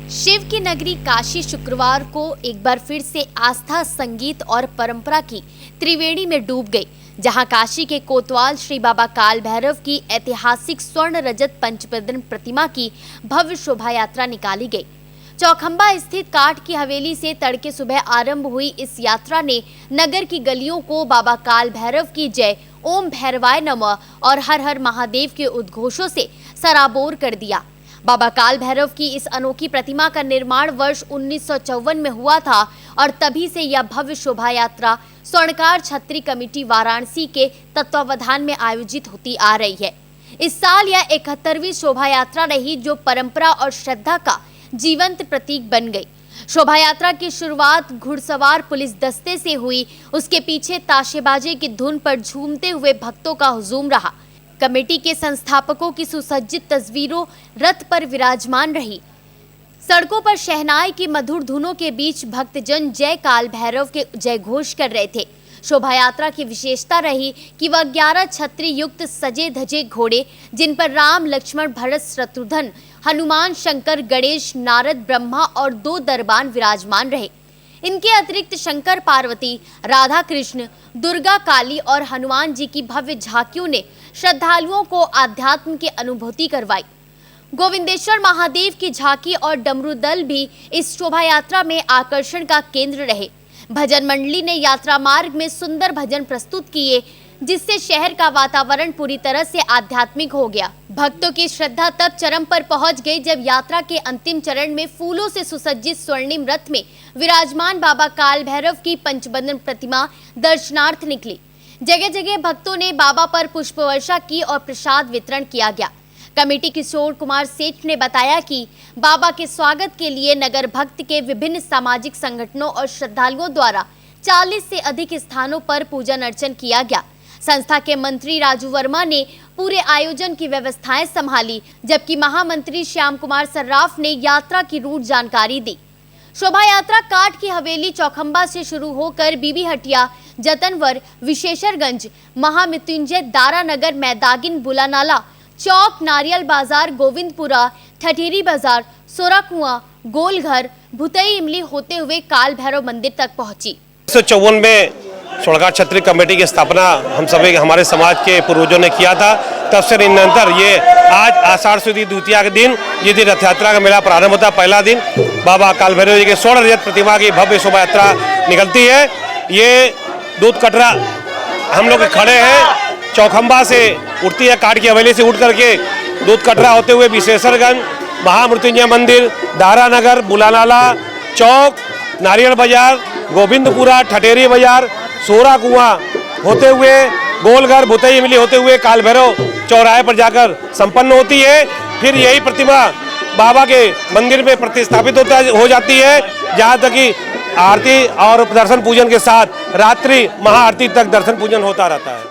शिव की नगरी काशी शुक्रवार को एक बार फिर से आस्था, संगीत और परंपरा की त्रिवेणी में डूब गई, जहां काशी के कोतवाल श्री बाबा काल भैरव की ऐतिहासिक स्वर्ण रजत पंचप्रदन प्रतिमा की भव्य शोभा यात्रा निकाली गई। चौखंबा स्थित काठ की हवेली से तड़के सुबह आरंभ हुई इस यात्रा ने नगर की गलियों को बाबा काल भैरव की जय, ओम भैरवाय नमः और हर हर महादेव के उद्घोषों से सराबोर कर दिया। बाबा काल भैरव की इस अनोखी प्रतिमा का निर्माण वर्ष 1954 में हुआ था और तभी से यह भव्य शोभा यात्रा स्वर्णकार छत्री कमेटी वाराणसी के तत्वावधान में आयोजित होती आ रही है। इस साल यह 71वीं शोभा यात्रा रही, जो परंपरा और श्रद्धा का जीवंत प्रतीक बन गई। शोभा यात्रा की शुरुआत घुड़सवार पुलिस दस्ते से हुई। उसके पीछे ताशेबाजी की धुन पर झूमते हुए भक्तों का हुजूम रहा। कमेटी के संस्थापकों की सुसज्जित तस्वीरों रथ पर विराजमान रही। सड़कों पर शहनाई की मधुर धुनों के बीच भक्तजन जय काल भैरव के जय घोष कर रहे थे। शोभा यात्रा की विशेषता रही कि वह 11 छत्री युक्त सजे धजे घोड़े, जिन पर राम, लक्ष्मण, भरत, शत्रुघ्न, हनुमान, शंकर, गणेश, नारद, ब्रह्मा और 2 दरबान विराजमान रहे। इनके अतिरिक्त शंकर, पार्वती, राधा कृष्ण, दुर्गा, काली और हनुमान जी की भव्य झांकियों ने श्रद्धालुओं को आध्यात्म की अनुभूति करवाई। गोविंदेश्वर महादेव की झांकी और डमरू दल भी इस शोभा यात्रा में आकर्षण का केंद्र रहे। भजन मंडली ने यात्रा मार्ग में सुंदर भजन प्रस्तुत किए, जिससे शहर का वातावरण पूरी तरह से आध्यात्मिक हो गया। भक्तों की श्रद्धा तब चरम पर पहुंच गई जब यात्रा के अंतिम चरण में फूलों से सुसज्जित स्वर्णिम रथ में विराजमान बाबा काल भैरव की पंचबंधन प्रतिमा दर्शनार्थ निकली। जगह जगह भक्तों ने बाबा पर पुष्प वर्षा की और प्रसाद वितरण किया गया। कमेटी किशोर कुमार सेठ ने बताया कि बाबा के स्वागत के लिए नगर भक्त के विभिन्न सामाजिक संगठनों और श्रद्धालुओं द्वारा 40 से अधिक स्थानों पर पूजन अर्चन किया गया। संस्था के मंत्री राजू वर्मा ने पूरे आयोजन की व्यवस्थाएं संभाली, जबकि महामंत्री श्याम कुमार सर्राफ ने यात्रा की रूट जानकारी दी। शोभा यात्रा काठ की हवेली चौखंबा से शुरू होकर बीबी हटिया, जतनवर, विशेषरगंज, महामृत्युंजय, दारानगर, मैदागिन, बुलानाला चौक, नारियल बाजार, गोविंदपुरा, ठठेरी बाजार, सोराकुआं, गोलघर, भुतई इमली होते हुए काल भैरव मंदिर तक पहुंची। 1954 में स्वर्णकार छत्री कमेटी की स्थापना हम सभी हमारे समाज के पूर्वजों ने किया था। तब से निरंतर ये आज आषाढ़ सुदी द्वितीया के दिन ये दिन रथ यात्रा का मेला प्रारंभ होता है। पहला दिन बाबा काल भैरव जी के स्वर्ण रजत प्रतिमा की भव्य शोभा यात्रा निकलती है। ये दूध कटरा हम लोग खड़े हैं, चौखंबा से उठती है, काठ की हवेली से उठ करके दूध कटरा होते हुए विशेषरगंज, महामृत्युंजय मंदिर, दारानगर, बुलानाला चौक, नारियल बाजार, गोविंदपुरा, ठठेरी बाजार, सोराकुआं होते हुए गोलघर, भुतई इमली होते हुए काल भैरव चौराहे पर जाकर संपन्न होती है। फिर यही प्रतिमा बाबा के मंदिर में प्रतिस्थापित हो जाती है, जहाँ तक कि आरती और दर्शन पूजन के साथ रात्रि महाआरती तक दर्शन पूजन होता रहता है।